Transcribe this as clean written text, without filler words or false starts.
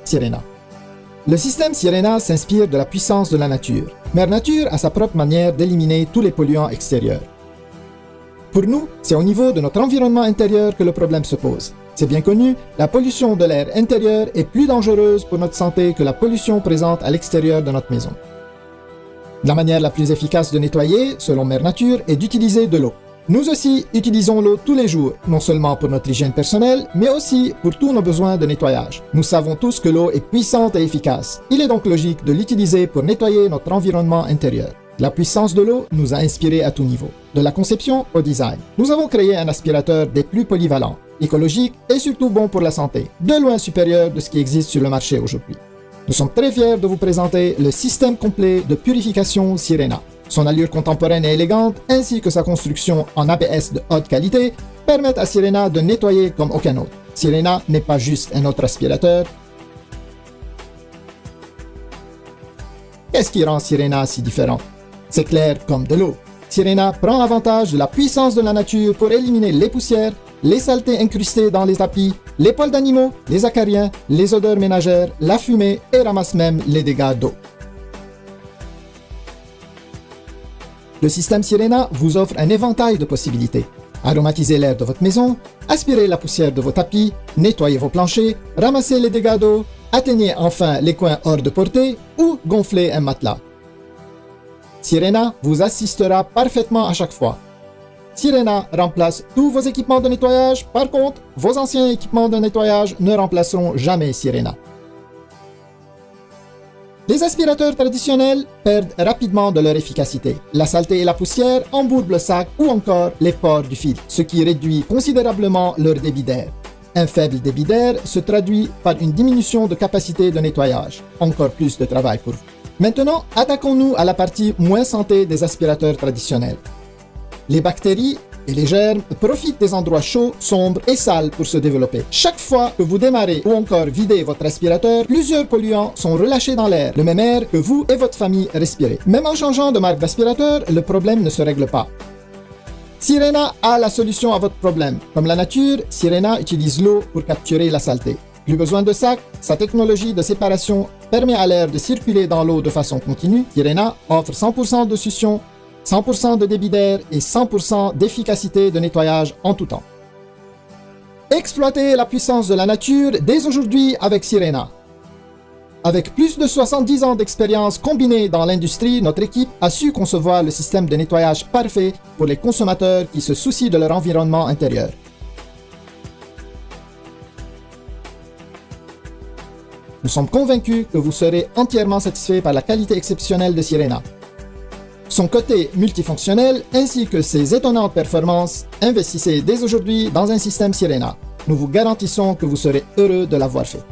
Sirena. Le système Sirena s'inspire de la puissance de la nature. Mère Nature a sa propre manière d'éliminer tous les polluants extérieurs. Pour nous, c'est au niveau de notre environnement intérieur que le problème se pose. C'est bien connu, la pollution de l'air intérieur est plus dangereuse pour notre santé que la pollution présente à l'extérieur de notre maison. La manière la plus efficace de nettoyer, selon Mère Nature, est d'utiliser de l'eau. Nous aussi utilisons l'eau tous les jours, non seulement pour notre hygiène personnelle, mais aussi pour tous nos besoins de nettoyage. Nous savons tous que l'eau est puissante et efficace. Il est donc logique de l'utiliser pour nettoyer notre environnement intérieur. La puissance de l'eau nous a inspirés à tout niveau, de la conception au design. Nous avons créé un aspirateur des plus polyvalents, écologique et surtout bon pour la santé, de loin supérieur de ce qui existe sur le marché aujourd'hui. Nous sommes très fiers de vous présenter le système complet de purification Sirena. Son allure contemporaine et élégante, ainsi que sa construction en ABS de haute qualité, permettent à Sirena de nettoyer comme aucun autre. Sirena n'est pas juste un autre aspirateur. Qu'est-ce qui rend Sirena si différent? C'est clair comme de l'eau. Sirena prend avantage de la puissance de la nature pour éliminer les poussières, les saletés incrustées dans les tapis, les poils d'animaux, les acariens, les odeurs ménagères, la fumée et ramasse même les dégâts d'eau. Le système Sirena vous offre un éventail de possibilités. Aromatisez l'air de votre maison, aspirez la poussière de vos tapis, nettoyez vos planchers, ramassez les dégâts d'eau, atteignez enfin les coins hors de portée ou gonflez un matelas. Sirena vous assistera parfaitement à chaque fois. Sirena remplace tous vos équipements de nettoyage, par contre, vos anciens équipements de nettoyage ne remplaceront jamais Sirena. Les aspirateurs traditionnels perdent rapidement de leur efficacité. La saleté et la poussière embourbent le sac ou encore les pores du filtre, ce qui réduit considérablement leur débit d'air. Un faible débit d'air se traduit par une diminution de capacité de nettoyage. Encore plus de travail pour vous. Maintenant, attaquons-nous à la partie moins santé des aspirateurs traditionnels. Les bactéries et les germes profitent des endroits chauds, sombres et sales pour se développer. Chaque fois que vous démarrez ou encore videz votre aspirateur, plusieurs polluants sont relâchés dans l'air, le même air que vous et votre famille respirez. Même en changeant de marque d'aspirateur, le problème ne se règle pas. Sirena a la solution à votre problème. Comme la nature, Sirena utilise l'eau pour capturer la saleté. Plus besoin de sac, sa technologie de séparation permet à l'air de circuler dans l'eau de façon continue. Sirena offre 100% de succion, 100% de débit d'air et 100% d'efficacité de nettoyage en tout temps. Exploitez la puissance de la nature dès aujourd'hui avec Sirena. Avec plus de 70 ans d'expérience combinée dans l'industrie, notre équipe a su concevoir le système de nettoyage parfait pour les consommateurs qui se soucient de leur environnement intérieur. Nous sommes convaincus que vous serez entièrement satisfait par la qualité exceptionnelle de Sirena. Son côté multifonctionnel ainsi que ses étonnantes performances, investissez dès aujourd'hui dans un système Sirena. Nous vous garantissons que vous serez heureux de l'avoir fait.